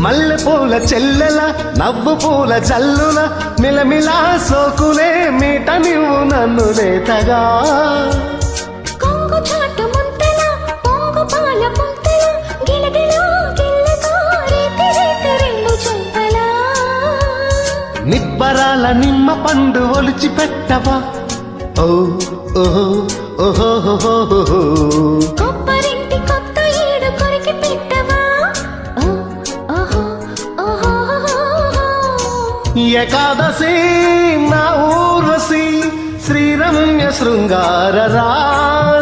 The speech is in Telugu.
మల్లె పూల చెల్లెల నవ్వు పూల జల్లుల మిలమిలా సోకులే మీట నువ్వు నన్ను నేతగా కొంగు చాటు ముంతల పొంగు పాల ముంతల గిలగిలా గిల్లగా రేతి రేతి రెండు చుంతల నిబ్బరాల నిమ్మ పండు ఒలిచి పెట్టవా ఓ ఓహో ఓహో కొబ్బరింటి కొత్త ఈడు కొరికి పెట్టవా ఏకాదశి నా ఊర్వశి శ్రీరమ్య శృంగార రాజ